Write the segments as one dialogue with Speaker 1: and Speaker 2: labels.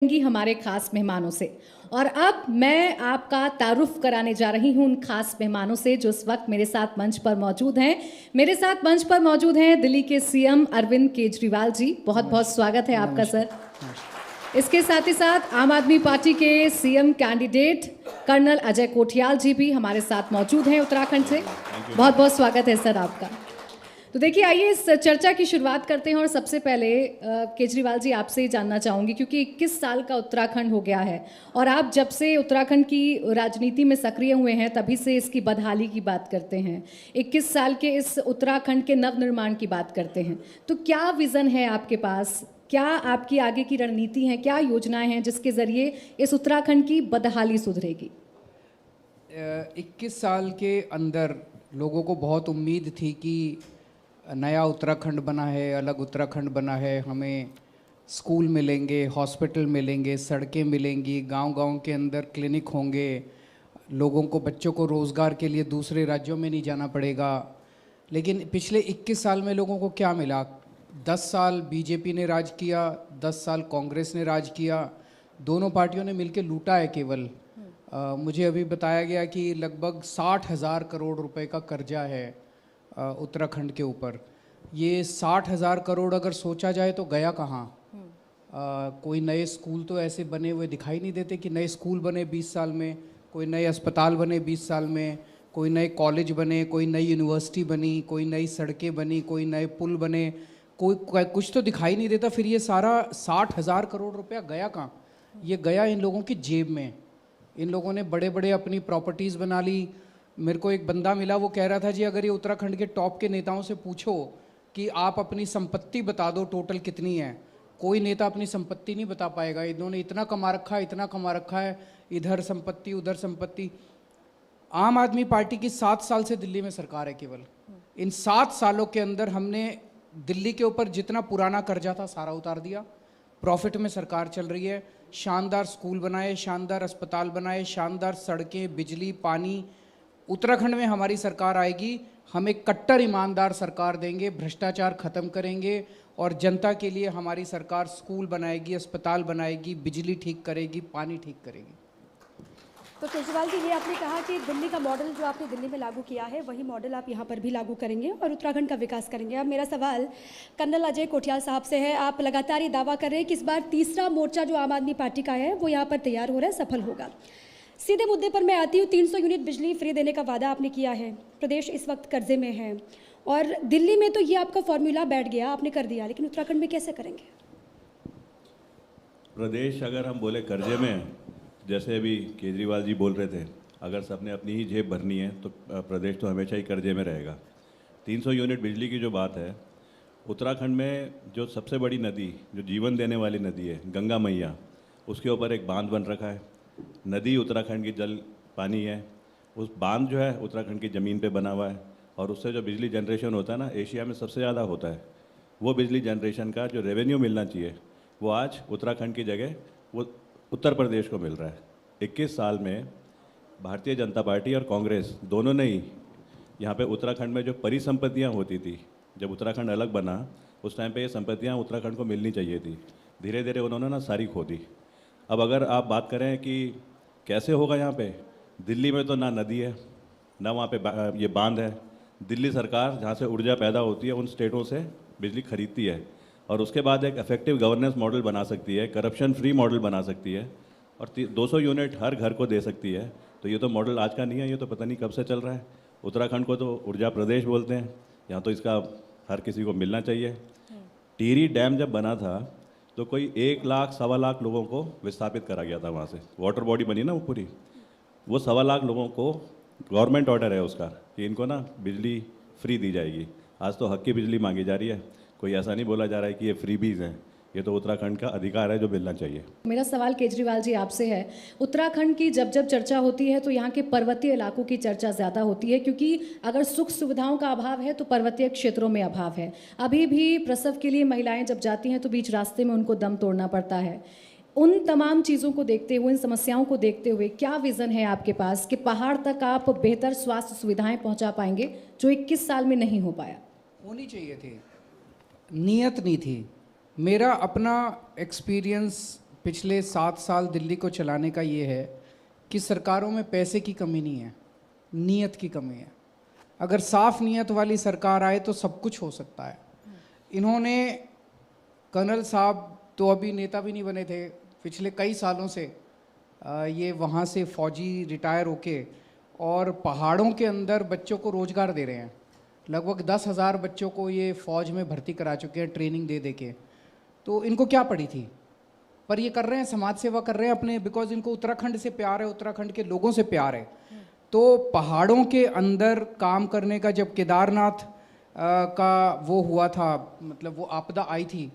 Speaker 1: हमारे खास मेहमानों से। और अब मैं आपका तारुफ कराने जा रही हूं उन खास मेहमानों से जो इस वक्त मेरे साथ मंच पर मौजूद हैं। मेरे साथ मंच पर मौजूद हैं दिल्ली के सीएम अरविंद केजरीवाल जी। बहुत बहुत स्वागत है आपका सर। इसके साथ ही साथ आम आदमी पार्टी के CM candidate colonel Ajay Kothiyal ji भी हमारे साथ मौजूद हैं उत्तराखंड से। बहुत बहुत स्वागत है सर आपका। तो देखिए, आइए इस चर्चा की शुरुआत करते हैं। और सबसे पहले केजरीवाल जी आपसे ही जानना चाहूँगी, क्योंकि 21 साल का उत्तराखंड हो गया है और आप जब से उत्तराखंड की राजनीति में सक्रिय हुए हैं तभी से इसकी बदहाली की बात करते हैं, 21 साल के इस उत्तराखंड के नवनिर्माण की बात करते हैं। तो क्या विज़न है आपके पास, क्या आपकी आगे की रणनीति है, क्या योजनाएं हैं जिसके ज़रिए इस उत्तराखंड की बदहाली सुधरेगी?
Speaker 2: 21 साल के अंदर लोगों को बहुत उम्मीद थी कि नया उत्तराखंड बना है, अलग उत्तराखंड बना है, हमें स्कूल मिलेंगे, हॉस्पिटल मिलेंगे, सड़कें मिलेंगी, गांव-गांव के अंदर क्लिनिक होंगे, लोगों को, बच्चों को रोज़गार के लिए दूसरे राज्यों में नहीं जाना पड़ेगा। लेकिन पिछले 21 साल में लोगों को क्या मिला? 10 साल बीजेपी ने राज किया, 10 साल कांग्रेस ने राज किया, दोनों पार्टियों ने मिलकर लूटा है केवल। मुझे अभी बताया गया कि लगभग 60,000 करोड़ रुपए का कर्जा है उत्तराखंड के ऊपर। ये 60,000 करोड़ अगर सोचा जाए तो गया कहाँ? कोई नए स्कूल तो ऐसे बने हुए दिखाई नहीं देते कि नए स्कूल बने 20 साल में, कोई नए अस्पताल बने 20 साल में, कोई नए कॉलेज बने, कोई नई यूनिवर्सिटी बनी, कोई नई सड़कें बनी, कोई नए पुल बने, कोई कुछ तो दिखाई नहीं देता। फिर ये सारा 60,000 करोड़ रुपया गया कहाँ? ये गया इन लोगों की जेब में। इन लोगों ने बड़े बड़े अपनी प्रॉपर्टीज़ बना ली। मेरे को एक बंदा मिला, वो कह रहा था जी अगर ये उत्तराखंड के टॉप के नेताओं से पूछो कि आप अपनी संपत्ति बता दो टोटल कितनी है, कोई नेता अपनी संपत्ति नहीं बता पाएगा। इन्होंने इतना कमा रखा है, इतना कमा रखा है, इधर संपत्ति उधर संपत्ति। आम आदमी पार्टी की 7 साल से दिल्ली में सरकार है केवल। इन 7 सालों के अंदर हमने दिल्ली के ऊपर जितना पुराना कर्जा था सारा उतार दिया। प्रॉफिट में सरकार चल रही है। शानदार स्कूल बनाए, शानदार अस्पताल बनाए, शानदार सड़कें, बिजली, पानी। उत्तराखंड में हमारी सरकार आएगी, हम एक कट्टर ईमानदार सरकार देंगे, भ्रष्टाचार खत्म करेंगे और जनता के लिए हमारी सरकार स्कूल बनाएगी, अस्पताल बनाएगी, बिजली ठीक करेगी, पानी ठीक करेगी।
Speaker 3: तो केजरीवाल जी, ये आपने कहा कि दिल्ली का मॉडल जो आपने दिल्ली में लागू किया है वही मॉडल आप यहाँ पर भी लागू करेंगे और उत्तराखंड का विकास करेंगे। अब मेरा सवाल कर्नल अजय कोठियाल साहब से है। आप लगातार ये दावा कर रहे हैं कि इस बार तीसरा मोर्चा जो आम आदमी पार्टी का है वो यहाँ पर तैयार हो रहा है, सफल होगा। सीधे मुद्दे पर मैं आती हूँ। 300 यूनिट बिजली फ्री देने का वादा आपने किया है। प्रदेश इस वक्त कर्जे में है और दिल्ली में तो ये आपका फॉर्मूला बैठ गया, आपने कर दिया, लेकिन उत्तराखंड में कैसे करेंगे?
Speaker 4: प्रदेश अगर हम बोले कर्जे में, जैसे अभी केजरीवाल जी बोल रहे थे, अगर सबने अपनी ही जेब भरनी है तो प्रदेश तो हमेशा ही कर्जे में रहेगा। 300 यूनिट बिजली की जो बात है, उत्तराखंड में जो सबसे बड़ी नदी, जो जीवन देने वाली नदी है गंगा मैया, उसके ऊपर एक बांध बन रखा है। नदी उत्तराखंड की जल पानी है, उस बांध जो है उत्तराखंड की ज़मीन पे बना हुआ है और उससे जो बिजली जनरेशन होता है ना, एशिया में सबसे ज़्यादा होता है। वो बिजली जनरेशन का जो रेवेन्यू मिलना चाहिए वो आज उत्तराखंड की जगह वो उत्तर प्रदेश को मिल रहा है। 21 साल में भारतीय जनता पार्टी और कांग्रेस दोनों ने ही यहाँ पे उत्तराखंड में जो परिसंपत्तियाँ होती थी, जब उत्तराखंड अलग बना उस टाइम पे ये संपत्तियाँ उत्तराखंड को मिलनी चाहिए थी, धीरे धीरे उन्होंने ना सारी खो दी। अब अगर आप बात करें कि कैसे होगा यहाँ पे, दिल्ली में तो ना नदी है ना वहाँ पे ये बांध है। दिल्ली सरकार जहाँ से ऊर्जा पैदा होती है उन स्टेटों से बिजली खरीदती है और उसके बाद एक इफेक्टिव गवर्नेंस मॉडल बना सकती है, करप्शन फ्री मॉडल बना सकती है और 200 यूनिट हर घर को दे सकती है। तो ये तो मॉडल आज का नहीं है, ये तो पता नहीं कब से चल रहा है। उत्तराखंड को तो ऊर्जा प्रदेश बोलते हैं, यहाँ तो इसका हर किसी को मिलना चाहिए। टिहरी डैम जब बना था तो कोई 1 लाख सवा लाख लोगों को विस्थापित करा गया था। वहाँ से वाटर बॉडी बनी ना वो पूरी, वो सवा लाख लोगों को गवर्नमेंट ऑर्डर है उसका कि इनको ना बिजली फ्री दी जाएगी। आज तो हक की बिजली मांगी जा रही है, कोई ऐसा नहीं बोला जा रहा है कि ये फ्रीबीज हैं। ये तो उत्तराखंड का अधिकार है जो मिलना चाहिए।
Speaker 1: मेरा सवाल केजरीवाल जी आपसे है। उत्तराखंड की जब जब चर्चा होती है तो यहाँ के पर्वतीय इलाकों की चर्चा ज़्यादा होती है, क्योंकि अगर सुख सुविधाओं का अभाव है तो पर्वतीय क्षेत्रों में अभाव है। अभी भी प्रसव के लिए महिलाएं जब जाती हैं तो बीच रास्ते में उनको दम तोड़ना पड़ता है। उन तमाम चीज़ों को देखते हुए, इन समस्याओं को देखते हुए क्या विज़न है आपके पास कि पहाड़ तक आप बेहतर स्वास्थ्य सुविधाएँ पहुँचा पाएंगे जो 21 साल में नहीं हो पाया?
Speaker 2: होनी चाहिए थी, नीयत नहीं थी। मेरा अपना एक्सपीरियंस पिछले 7 साल दिल्ली को चलाने का ये है कि सरकारों में पैसे की कमी नहीं है, नीयत की कमी है। अगर साफ नीयत वाली सरकार आए तो सब कुछ हो सकता है। इन्होंने, कर्नल साहब तो अभी नेता भी नहीं बने थे, पिछले कई सालों से ये वहाँ से फौजी रिटायर होके और पहाड़ों के अंदर बच्चों को रोज़गार दे रहे हैं। लगभग 10,000 बच्चों को ये फ़ौज में भर्ती करा चुके हैं ट्रेनिंग दे दे के। तो इनको क्या पड़ी थी, पर ये कर रहे हैं, समाज सेवा कर रहे हैं अपने, बिकॉज इनको उत्तराखंड से प्यार है, उत्तराखंड के लोगों से प्यार है। तो पहाड़ों के अंदर काम करने का, जब केदारनाथ का वो हुआ था, मतलब वो आपदा आई थी,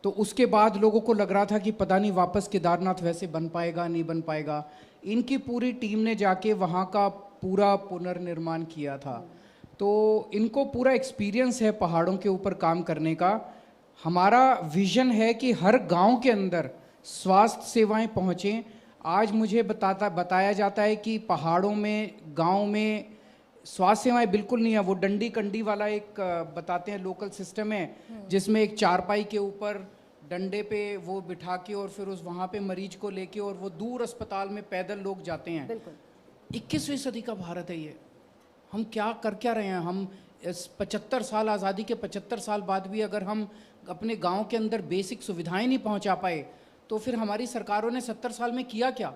Speaker 2: तो उसके बाद लोगों को लग रहा था कि पता नहीं वापस केदारनाथ वैसे बन पाएगा नहीं बन पाएगा। इनकी पूरी टीम ने जाके वहाँ का पूरा पुनर्निर्माण किया था। तो इनको पूरा एक्सपीरियंस है पहाड़ों के ऊपर काम करने का। हमारा विजन है कि हर गांव के अंदर स्वास्थ्य सेवाएं पहुँचें। आज मुझे बताया जाता है कि पहाड़ों में, गांव में स्वास्थ्य सेवाएं बिल्कुल नहीं है। वो डंडी कंडी वाला एक बताते हैं लोकल सिस्टम है, जिसमें एक चारपाई के ऊपर डंडे पे वो बिठा के और फिर उस वहाँ पे मरीज को लेके और वो दूर अस्पताल में पैदल लोग जाते हैं। 21वीं सदी का भारत है ये। हम क्या रहे हैं? हम इस 75 साल आज़ादी के 75 साल बाद भी अगर हम अपने गांव के अंदर बेसिक सुविधाएं नहीं पहुंचा पाए तो फिर हमारी सरकारों ने 70 साल में किया क्या?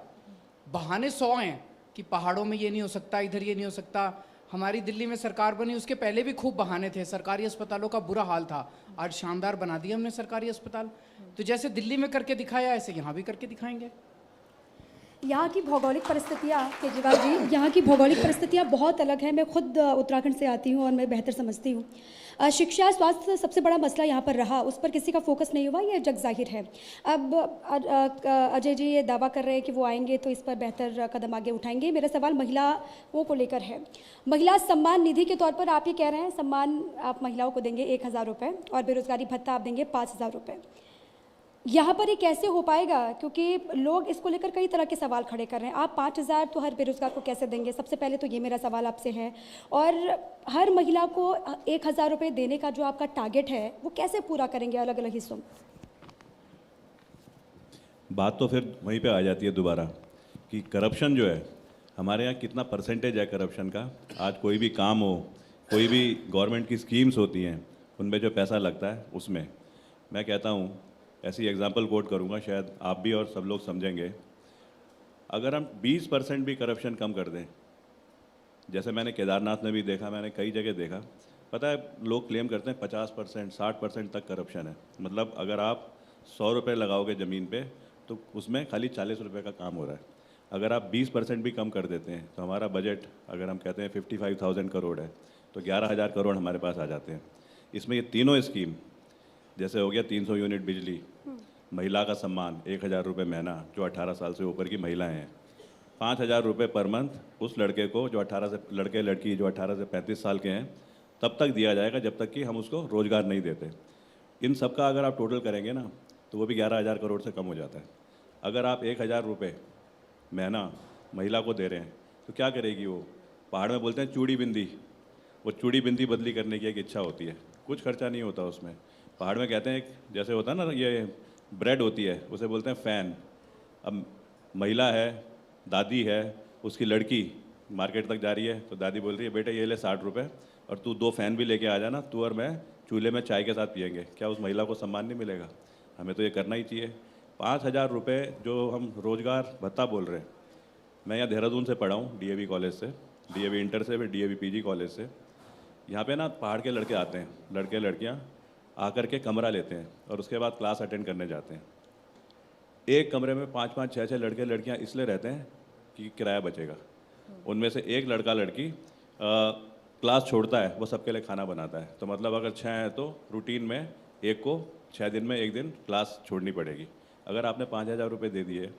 Speaker 2: बहाने 100 हैं कि पहाड़ों में ये नहीं हो सकता, इधर ये नहीं हो सकता। हमारी दिल्ली में सरकार बनी, उसके पहले भी खूब बहाने थे, सरकारी अस्पतालों का बुरा हाल था। आज शानदार बना दिया हमने सरकारी अस्पताल। तो जैसे दिल्ली में करके दिखाया, ऐसे यहाँ भी करके दिखाएंगे।
Speaker 3: यहाँ की भौगोलिक परिस्थितियाँ, केजरीवाल जी, यहाँ की भौगोलिक परिस्थितियाँ बहुत अलग हैं। मैं खुद उत्तराखंड से आती हूँ और मैं बेहतर समझती हूँ। शिक्षा, स्वास्थ्य सबसे बड़ा मसला यहाँ पर रहा, उस पर किसी का फोकस नहीं हुआ, ये जग जाहिर है। अब अजय जी ये दावा कर रहे हैं कि वो आएंगे तो इस पर बेहतर कदम आगे उठाएंगे। मेरा सवाल महिलाओं को लेकर है। महिला सम्मान निधि के तौर पर आप ये कह रहे हैं सम्मान आप महिलाओं को देंगे 1,000 रुपये और बेरोजगारी भत्ता आप देंगे 5,000 रुपये। यहाँ पर ये कैसे हो पाएगा? क्योंकि लोग इसको लेकर कई तरह के सवाल खड़े कर रहे हैं। आप 5,000 तो हर बेरोजगार को कैसे देंगे? सबसे पहले तो ये मेरा सवाल आपसे है। और हर महिला को 1,000 रुपये देने का जो आपका टारगेट है वो कैसे पूरा करेंगे अलग अलग हिस्सों में?
Speaker 4: बात तो फिर वहीं पे आ जाती है दोबारा कि करप्शन जो है हमारे यहाँ कितना परसेंटेज है करप्शन का। आज कोई भी काम हो, कोई भी गवर्नमेंट की स्कीम्स होती हैं, उनमें जो पैसा लगता है उसमें, मैं कहता हूँ, ऐसी एग्जांपल कोट करूँगा, शायद आप भी और सब लोग समझेंगे। अगर हम 20% भी करप्शन कम कर दें, जैसे मैंने केदारनाथ में भी देखा, मैंने कई जगह देखा, पता है लोग क्लेम करते हैं 50%, 60% तक करप्शन है। मतलब अगर आप 100 रुपये लगाओगे ज़मीन पे तो उसमें खाली 40 रुपये का काम हो रहा है। अगर आप 20% भी कम कर देते हैं तो हमारा बजट, अगर हम कहते हैं 55,000 करोड़ है, तो 11,000 करोड़ हमारे पास आ जाते हैं। इसमें ये तीनों स्कीम, जैसे हो गया 300 यूनिट बिजली, महिला का सम्मान 1,000 रुपये महीना जो 18 साल से ऊपर की महिलाएं हैं, 5,000 रुपये पर मंथ उस लड़के को जो 18 से लड़की जो 18 से 35 साल के हैं तब तक दिया जाएगा जब तक कि हम उसको रोज़गार नहीं देते। इन सब का अगर आप टोटल करेंगे ना तो वो भी 11,000 करोड़ से कम हो जाता है। अगर आप 1,000 रुपये महीना महिला को दे रहे हैं तो क्या करेगी वो? पहाड़ में बोलते हैं चूड़ी बिंदी, वो चूड़ी बिंदी बदली करने की एक इच्छा होती है, कुछ खर्चा नहीं होता उसमें। पहाड़ में कहते हैं एक जैसे होता है ना, ये ब्रेड होती है, उसे बोलते हैं फ़ैन। अब महिला है, दादी है, उसकी लड़की मार्केट तक जा रही है तो दादी बोल रही है बेटे ये ले 60 रुपये और तू 2 फ़ैन भी लेके आ जाना, तू और मैं चूल्हे में चाय के साथ पियेंगे। क्या उस महिला को सम्मान नहीं मिलेगा? हमें तो ये करना ही चाहिए। 5,000 रुपये जो हम रोज़गार भत्ता बोल रहे हैं, मैं यहाँ देहरादून से पढ़ा हूँ, DAV कॉलेज से, DAV इंटर से, फिर DAV PG कॉलेज से। यहाँ पे ना पहाड़ के लड़के आते हैं, लड़के लड़कियाँ आकर के कमरा लेते हैं और उसके बाद क्लास अटेंड करने जाते हैं। एक कमरे में 5-5, 6-6 लड़के लड़कियाँ इसलिए रहते हैं कि किराया बचेगा। उनमें से एक लड़का लड़की क्लास छोड़ता है, वो सबके लिए खाना बनाता है। तो मतलब अगर 6 हैं तो रूटीन में एक को 6 दिन में 1 दिन क्लास छोड़नी पड़ेगी। अगर आपने 5,000 रुपये दे दिए,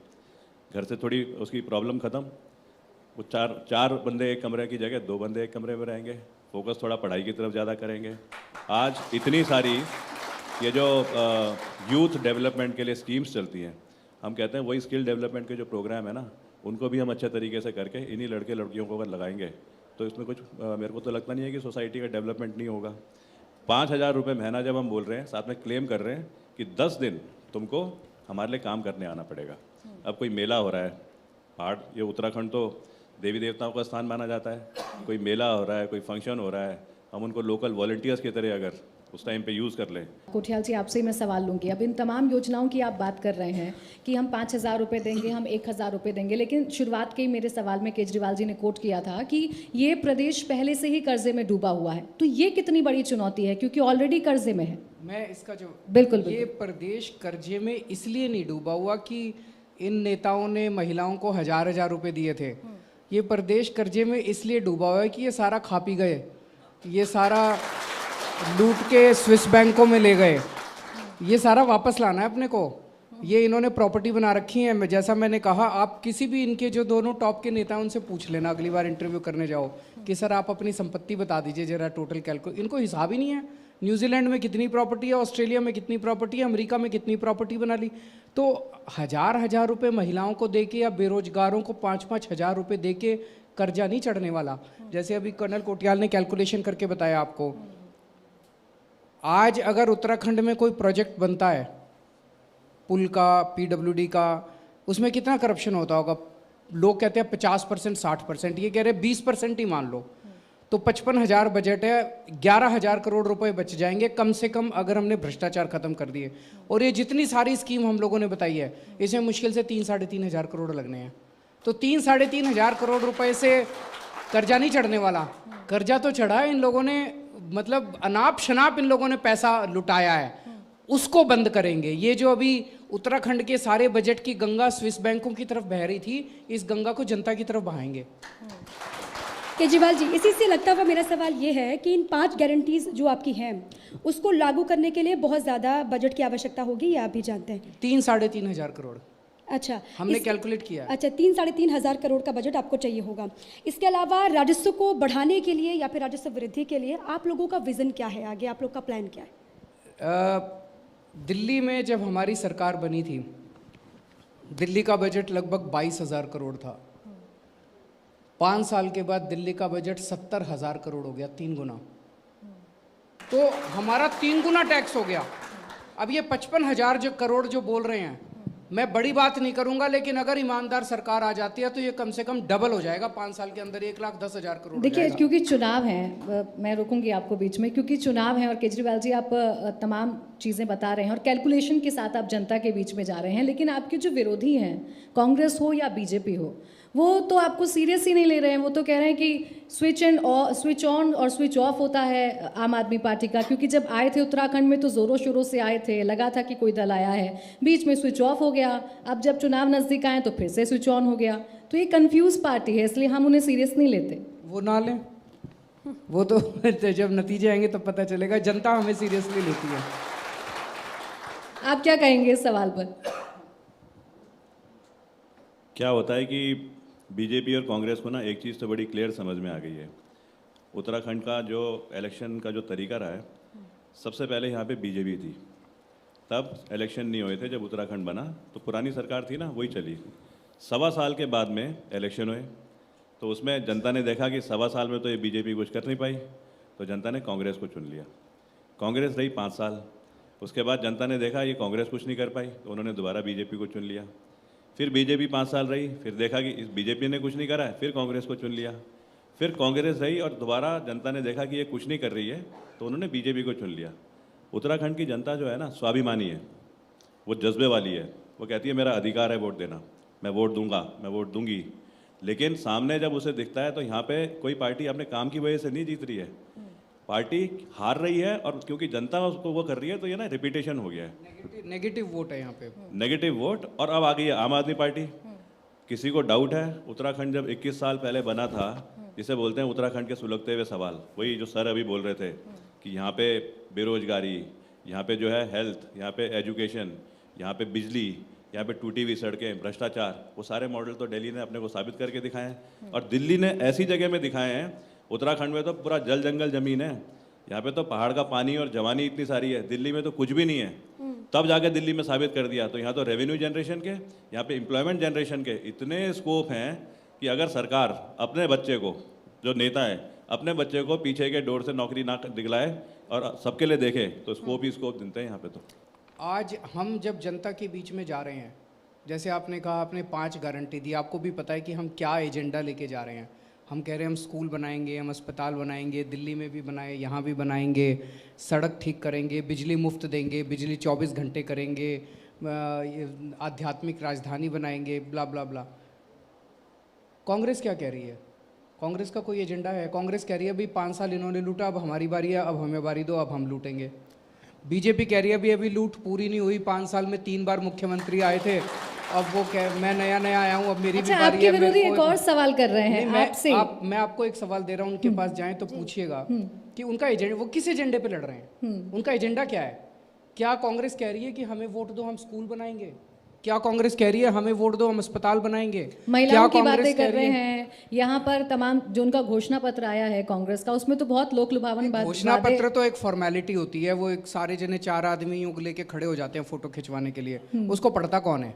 Speaker 4: घर से थोड़ी उसकी प्रॉब्लम ख़त्म। वो चार बंदे एक कमरे की जगह 2 बंदे एक कमरे में रहेंगे, फोकस थोड़ा पढ़ाई की तरफ ज़्यादा करेंगे। आज इतनी सारी ये जो यूथ डेवलपमेंट के लिए स्कीम्स चलती हैं, हम कहते हैं वही स्किल डेवलपमेंट के जो प्रोग्राम है ना, उनको भी हम अच्छे तरीके से करके इन्हीं लड़के लड़कियों को अगर लगाएंगे तो इसमें कुछ मेरे को तो लगता नहीं है कि सोसाइटी का डेवलपमेंट नहीं होगा। 5,000 रुपये महीना जब हम बोल रहे हैं, साथ में क्लेम कर रहे हैं कि 10 दिन तुमको हमारे लिए काम करने आना पड़ेगा। अब कोई मेला हो रहा है, पहाड़, ये उत्तराखंड तो देवी देवताओं का स्थान माना जाता है, कोई मेला हो रहा है, कोई फंक्शन हो रहा है, हम उनको लोकल वॉलंटियर्स की तरह अगर उस टाइम पे यूज़ कर लें।
Speaker 1: कोठियाल जी, आपसे ही मैं सवाल लूंगी। अब इन तमाम योजनाओं की आप बात कर रहे हैं कि हम 5,000 रुपये देंगे, हम 1,000 रुपये देंगे, लेकिन शुरुआत के ही मेरे सवाल में केजरीवाल जी ने कोट किया था कि ये प्रदेश पहले से ही कर्जे में डूबा हुआ है। तो ये कितनी बड़ी चुनौती है, क्योंकि ऑलरेडी कर्जे में है।
Speaker 2: मैं इसका जो
Speaker 1: बिल्कुल
Speaker 2: ये प्रदेश कर्जे में इसलिए नहीं डूबा हुआ कि इन नेताओं ने महिलाओं को हजार हजार रुपए दिए थे। ये प्रदेश कर्जे में इसलिए डूबा हुआ है कि ये सारा खा पी गए, ये सारा लूट के स्विस बैंकों में ले गए, ये सारा वापस लाना है अपने को। ये इन्होंने प्रॉपर्टी बना रखी है। जैसा मैंने कहा, आप किसी भी इनके जो दोनों टॉप के नेता हैं उनसे पूछ लेना अगली बार इंटरव्यू करने जाओ कि सर आप अपनी संपत्ति बता दीजिए जरा, टोटल कैलकुलेट। इनको हिसाब ही नहीं है। न्यूजीलैंड में कितनी प्रॉपर्टी है, ऑस्ट्रेलिया में कितनी प्रॉपर्टी है, अमेरिका में कितनी प्रॉपर्टी बना ली। तो हजार हजार रुपये महिलाओं को दे के या बेरोजगारों को 5-5 हजार रुपये दे के कर्जा नहीं चढ़ने वाला। जैसे अभी कर्नल कोटियाल ने कैलकुलेशन करके बताया आपको, आज अगर उत्तराखंड में कोई प्रोजेक्ट बनता है पुल का, पीडब्ल्यूडी का, उसमें कितना करप्शन होता होगा। लोग कहते हैं 50%, 60%, ये कह रहे 20% ही मान लो। तो 55,000 बजट है, 11,000 करोड़ रुपए बच जाएंगे कम से कम अगर हमने भ्रष्टाचार खत्म कर दिए। और ये जितनी सारी स्कीम हम लोगों ने बताई है, इसमें मुश्किल से 3-3.5 हज़ार करोड़ लगने हैं। तो 3-3.5 हज़ार करोड़ रुपए से कर्जा नहीं चढ़ने वाला। कर्जा तो चढ़ा है, इन लोगों ने मतलब अनाप शनाप इन लोगों ने पैसा लुटाया है, उसको बंद करेंगे। ये जो अभी उत्तराखंड के सारे बजट की गंगा स्विस बैंकों की तरफ बह रही थी, इस गंगा को जनता की तरफ बहाएंगे।
Speaker 3: केजरीवाल जी, इसी से लगता हुआ मेरा सवाल ये है कि इन 5 गारंटीज जो आपकी हैं उसको लागू करने के लिए बहुत ज़्यादा बजट की आवश्यकता होगी, ये आप भी जानते हैं।
Speaker 2: 3-3.5 हज़ार करोड़
Speaker 3: अच्छा,
Speaker 2: हमने कैलकुलेट किया है।
Speaker 3: अच्छा, 3-3.5 हज़ार करोड़ का बजट आपको चाहिए होगा। इसके अलावा राजस्व को बढ़ाने के लिए या फिर राजस्व वृद्धि के लिए आप लोगों का विजन क्या है, आगे आप लोग का प्लान क्या है?
Speaker 2: दिल्ली में जब हमारी सरकार बनी थी, दिल्ली का बजट लगभग 22,000 करोड़ था। 5 साल के बाद दिल्ली का बजट 70,000 करोड़ हो गया, 3 गुना। तो हमारा 3 गुना टैक्स हो गया। अब ये 55,000 जो करोड़ जो बोल रहे हैं, मैं बड़ी बात नहीं करूंगा, लेकिन अगर ईमानदार सरकार आ जाती है तो ये कम से कम डबल हो जाएगा 5 साल के अंदर, 1,10,000 करोड़।
Speaker 1: देखिए, क्योंकि चुनाव है, मैं रोकूंगी आपको बीच में, क्योंकि चुनाव है और केजरीवाल जी आप तमाम चीज़ें बता रहे हैं और कैलकुलेशन के साथ आप जनता के बीच में जा रहे हैं, लेकिन आपके जो विरोधी हैं, कांग्रेस हो या बीजेपी हो, वो तो आपको सीरियस ही नहीं ले रहे हैं। वो तो कह रहे हैं कि स्विच ऑन और स्विच ऑफ होता है आम आदमी पार्टी का, क्योंकि जब आए थे उत्तराखंड में तो ज़ोरों शोरों से आए थे, लगा था कि कोई दल आया है, बीच में स्विच ऑफ हो गया, अब जब चुनाव नज़दीक आए तो फिर से स्विच ऑन हो गया। तो ये कंफ्यूज पार्टी है, इसलिए हम उन्हें सीरियस नहीं लेते।
Speaker 2: वो ना लें, वो तो जब नतीजे आएंगे तब पता चलेगा। जनता हमें सीरियसली लेती है।
Speaker 1: आप क्या कहेंगे इस सवाल पर?
Speaker 4: क्या होता है कि बीजेपी और कांग्रेस को ना एक चीज़ तो बड़ी क्लियर समझ में आ गई है। उत्तराखंड का जो इलेक्शन का जो तरीका रहा है, सबसे पहले यहाँ पे बीजेपी थी, तब इलेक्शन नहीं हुए थे। जब उत्तराखंड बना तो पुरानी सरकार थी ना, वही चली। 1.25 साल के बाद में इलेक्शन हुए, तो उसमें जनता ने देखा कि 1.25 साल में तो ये बीजेपी कुछ कर नहीं पाई, तो जनता ने कांग्रेस को चुन लिया। कांग्रेस रही 5 साल, उसके बाद जनता ने देखा ये कांग्रेस कुछ नहीं कर पाई, तो उन्होंने दोबारा बीजेपी को चुन लिया। फिर बीजेपी 5 साल रही, फिर देखा कि इस बीजेपी ने कुछ नहीं करा है, फिर कांग्रेस को चुन लिया। फिर कांग्रेस रही और दोबारा जनता ने देखा कि ये कुछ नहीं कर रही है, तो उन्होंने बीजेपी को चुन लिया। उत्तराखंड की जनता जो है ना, स्वाभिमानी है, वो जज्बे वाली है। वो कहती है मेरा अधिकार है वोट देना, मैं वोट दूंगा, मैं वोट दूंगी। लेकिन सामने जब उसे दिखता है तो यहाँ पे कोई पार्टी अपने काम की वजह से नहीं जीत रही है, पार्टी हार रही है, और क्योंकि जनता उसको वो कर रही है, तो ये ना रिपीटेशन हो गया है।
Speaker 2: नेगेटिव वोट है यहाँ पे,
Speaker 4: नेगेटिव वोट। और अब आ गई है आम आदमी पार्टी। किसी को डाउट है, उत्तराखंड जब 21 साल पहले बना था, जिसे बोलते हैं उत्तराखंड के सुलगते हुए सवाल, वही जो सर अभी बोल रहे थे कि यहाँ पे बेरोजगारी, यहाँ पे जो है हेल्थ, यहाँ पे एजुकेशन, यहाँ पे बिजली, यहाँ पे टूटी हुई सड़कें, भ्रष्टाचार, वो सारे मॉडल तो दिल्ली ने अपने को साबित करके दिखाए हैं। और दिल्ली ने ऐसी जगह में दिखाए हैं, उत्तराखंड में तो पूरा जल जंगल जमीन है, यहाँ पे तो पहाड़ का पानी और जवानी इतनी सारी है, दिल्ली में तो कुछ भी नहीं है। तब जाके दिल्ली में साबित कर दिया। तो यहाँ तो रेवेन्यू जनरेशन के, यहाँ पे एम्प्लॉयमेंट जनरेशन के इतने स्कोप हैं कि अगर सरकार अपने बच्चे को, जो नेता है, अपने बच्चे को पीछे के डोर से नौकरी ना दिखलाए और सबके लिए देखे, तो स्कोप ही स्कोप देते हैं यहाँ पे। तो
Speaker 2: आज हम जब जनता के बीच में जा रहे हैं, जैसे आपने कहा, आपने 5 गारंटी दी, आपको भी पता है कि हम क्या एजेंडा लेके जा रहे हैं। हम कह रहे हैं हम स्कूल बनाएंगे, हम अस्पताल बनाएंगे, दिल्ली में भी बनाए, यहाँ भी बनाएंगे, सड़क ठीक करेंगे, बिजली मुफ्त देंगे, बिजली 24 घंटे करेंगे, आध्यात्मिक राजधानी बनाएंगे, ब्ला ब्ला ब्ला। कांग्रेस क्या कह रही है? कांग्रेस का कोई एजेंडा है? कांग्रेस कह रही है भाई 5 साल इन्होंने लूटा, अब हमारी बारी है, अब हमें बारी दो, अब हम लूटेंगे। बीजेपी कह रही है अभी लूट पूरी नहीं हुई, 5 साल में 3 बार मुख्यमंत्री आए थे, अब वो मैं नया नया आया हूँ, अब मेरी भी बारी है।
Speaker 1: आपके विरोधी एक और सवाल कर रहे हैं आपसे।
Speaker 2: मैं आपको एक सवाल दे रहा हूँ, उनके पास जाएं तो पूछिएगा कि उनका एजेंडा, वो किस एजेंडे पे लड़ रहे हैं, उनका एजेंडा क्या है। क्या कांग्रेस कह रही है कि हमें वोट दो हम स्कूल बनाएंगे? क्या कांग्रेस कह रही है हमें वोट दो हम अस्पताल बनाएंगे?
Speaker 1: महिलाओं की बातें कर रहे हैं यहाँ पर, तमाम जो उनका घोषणा पत्र आया है कांग्रेस का, उसमें तो बहुत लोक लुभावन बात।
Speaker 2: घोषणा पत्र तो एक फॉर्मेलिटी होती है, वो एक सारे जने 4 आदमी यूं लेके खड़े हो जाते हैं फोटो खिंचवाने के लिए, उसको पढ़ता कौन है?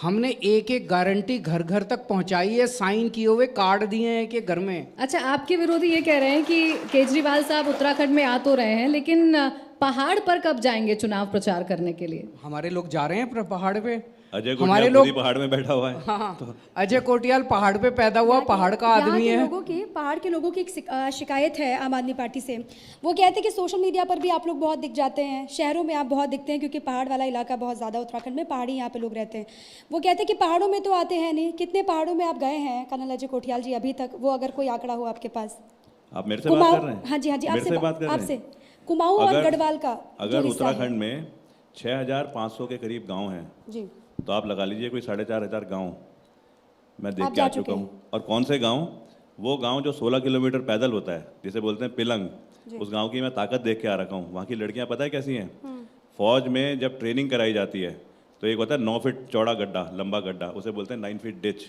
Speaker 2: हमने एक एक गारंटी घर घर तक पहुंचाई है, साइन किए हुए कार्ड दिए हैं कि घर में।
Speaker 1: अच्छा, आपके विरोधी ये कह रहे हैं कि केजरीवाल साहब उत्तराखंड में आ तो रहे हैं, लेकिन पहाड़ पर कब जाएंगे चुनाव प्रचार करने के लिए?
Speaker 2: हमारे लोग जा रहे हैं पहाड़ पे,
Speaker 4: अजय
Speaker 2: हमारे
Speaker 4: कोटियाल
Speaker 2: लोग
Speaker 4: पहाड़ में बैठा हुआ है।
Speaker 2: हाँ, तो अजय कोटियाल पहाड़ पे पैदा हुआ, पहाड़ का आदमी है।
Speaker 3: पहाड़ के लोगों की एक शिकायत है आम आदमी पार्टी से। वो कहते हैं कि सोशल मीडिया पर भी आप लोग बहुत दिख जाते हैं, शहरों में आप बहुत दिखते हैं, क्योंकि पहाड़ वाला इलाका बहुत ज़्यादा उत्तराखंड में, पहाड़ी यहाँ पे लोग रहते हैं। वो कहते हैं कि पहाड़ों में तो आते हैं नहीं। कितने पहाड़ों में आप गए हैं कर्नल अजय कोटियाल जी अभी तक? वो अगर कोई आंकड़ा हो आपके पास।
Speaker 4: आप मेरे से बात कर रहे हैं?
Speaker 3: हाँ जी, हाँ जी,
Speaker 4: आपसे
Speaker 3: आपसे। कुमाऊं और गढ़वाल का
Speaker 4: अगर उत्तराखंड में 6500 के करीब गांव हैं
Speaker 3: जी,
Speaker 4: तो आप लगा लीजिए कोई 4500 गांव मैं देख के आ चुका हूँ। और कौन से गांव? वो गांव जो 16 किलोमीटर पैदल होता है, जिसे बोलते हैं पिलंग, उस गांव की मैं ताकत देख के आ रखा हूँ। वहाँ की लड़कियाँ पता है कैसी हैं? फौज में जब ट्रेनिंग कराई जाती है तो एक होता है 9 फीट चौड़ा गड्ढा, लंबा गड्ढा, उसे बोलते हैं 9 फीट डिच।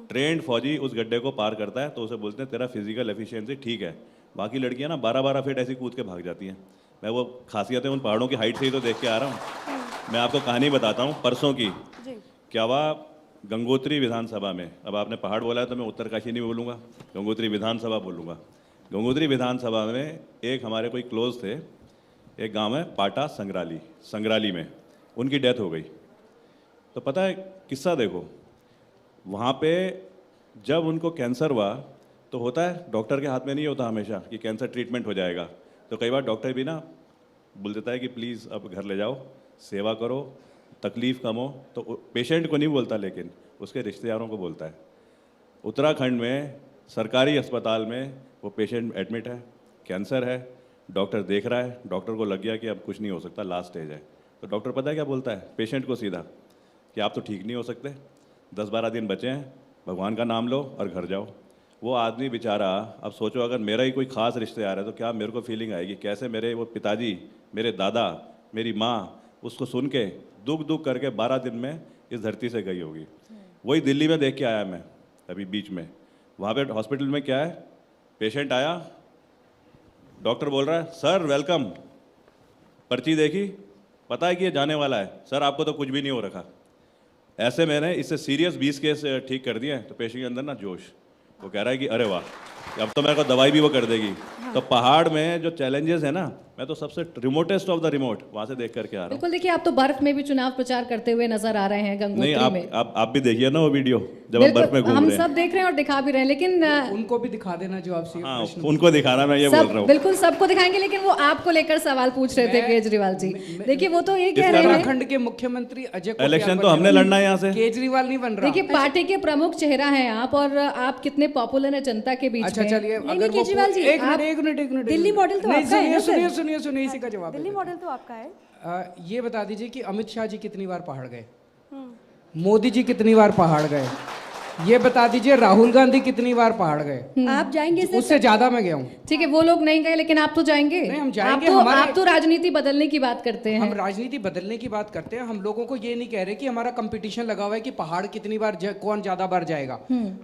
Speaker 4: ट्रेंड फौजी उस गड्ढे को पार करता है तो उसे बोलते हैं तेरा फिजिकल एफिशिएंसी ठीक है। बाकी लड़कियां ना 12-12 फीट ऐसी कूद के भाग जाती हैं। मैं वो खासियतें उन पहाड़ों की हाइट से ही तो देख के आ रहा हूँ। मैं आपको कहानी बताता हूँ परसों की। क्या हुआ गंगोत्री विधानसभा में? अब आपने पहाड़ बोला है तो मैं उत्तरकाशी नहीं बोलूँगा, गंगोत्री विधानसभा बोलूँगा। गंगोत्री विधानसभा में एक हमारे कोई क्लोज थे, एक गांव है पाटा संग्राली में, उनकी डेथ हो गई। तो पता है किस्सा देखो, वहाँ पे जब उनको कैंसर हुआ तो होता है डॉक्टर के हाथ में नहीं होता हमेशा कि कैंसर ट्रीटमेंट हो जाएगा। तो कई बार डॉक्टर भी ना बोल देता है कि प्लीज़ अब घर ले जाओ, सेवा करो, तकलीफ़ कम हो। तो पेशेंट को नहीं बोलता, लेकिन उसके रिश्तेदारों को बोलता है। उत्तराखंड में सरकारी अस्पताल में वो पेशेंट एडमिट है, कैंसर है, डॉक्टर देख रहा है, डॉक्टर को लग गया कि अब कुछ नहीं हो सकता, लास्ट स्टेज है। तो डॉक्टर पता है क्या बोलता है पेशेंट को सीधा कि आप तो ठीक नहीं हो सकते, 10-12 दिन बचे हैं, भगवान का नाम लो और घर जाओ। वो आदमी बेचारा, अब सोचो अगर मेरा ही कोई ख़ास रिश्तेदार है तो क्या मेरे को फीलिंग आएगी, कैसे मेरे वो पिताजी, मेरे दादा, मेरी माँ उसको सुन के दुख करके 12 दिन में इस धरती से गई होगी। वही दिल्ली में देख के आया मैं अभी बीच में। वहाँ पे हॉस्पिटल में क्या है, पेशेंट आया, डॉक्टर बोल रहा है सर वेलकम, पर्ची देखी, पता है कि ये जाने वाला है, सर आपको तो कुछ भी नहीं हो रखा। ऐसे मैंने इससे सीरियस 20 केस ठीक कर दिए। तो पेशेंट के अंदर ना जोश, वो कह रहा है कि अरे वाह, अब तो मेरे को दवाई भी वो कर देगी। हाँ। तो पहाड़ में जो चैलेंजेस है ना, मैं तो सबसे रिमोटेस्ट ऑफ द रिमोट वहाँ से देख करके आ रहा हूँ।
Speaker 1: बिल्कुल, देखिए आप तो बर्फ में भी चुनाव प्रचार करते हुए नजर आ रहे हैं गंगोत्री में।
Speaker 4: नहीं, आप भी देखिए ना वो वीडियो जब हम बर्फ में घूम रहे हैं।
Speaker 1: हम सब देख रहे हैं और दिखा भी रहे हैं, लेकिन
Speaker 2: उनको भी दिखा देना जो आपसे।
Speaker 4: हाँ, उनको दिखाना, मैं ये बोल रहा हूँ।
Speaker 1: बिल्कुल सबको दिखाएंगे, लेकिन वो आपको लेकर सवाल पूछ रहे थे केजरीवाल जी। देखिए वो तो ये कह रहे हैं
Speaker 2: उत्तराखंड के मुख्यमंत्री अजय कोटियाल,
Speaker 4: इलेक्शन तो हमने लड़ना है यहाँ से,
Speaker 2: केजरीवाल नहीं बन रहा।
Speaker 1: देखिए पार्टी के प्रमुख चेहरा हैं आप, और आप कितने पॉपुलर हैं जनता के बीच में।
Speaker 2: अच्छा चलिए, अगर
Speaker 3: केजरीवाल जी,
Speaker 2: एक मिनट
Speaker 3: दिल्ली मॉडल तो आपका है ना?
Speaker 2: सुनिए इसी का जवाब।
Speaker 3: दिल्ली मॉडल तो आपका है।
Speaker 2: ये बता दीजिए कि अमित शाह जी कितनी बार पहाड़ गए, मोदी जी कितनी बार पहाड़ गए, ये बता दीजिए राहुल गांधी कितनी बार पहाड़ गए।
Speaker 3: आप जाएंगे?
Speaker 2: उससे ज्यादा मैं गया हूँ।
Speaker 1: ठीक है, वो लोग नहीं गए, लेकिन आप तो जाएंगे।
Speaker 2: नहीं, हम जाएंगे।
Speaker 1: आप तो राजनीति बदलने की बात करते हैं।
Speaker 2: हम राजनीति बदलने की बात करते हैं। हम लोगों को ये नहीं कह रहे कि हमारा कंपटीशन लगा हुआ है कि पहाड़ कितनी बार कौन ज्यादा बार जाएगा।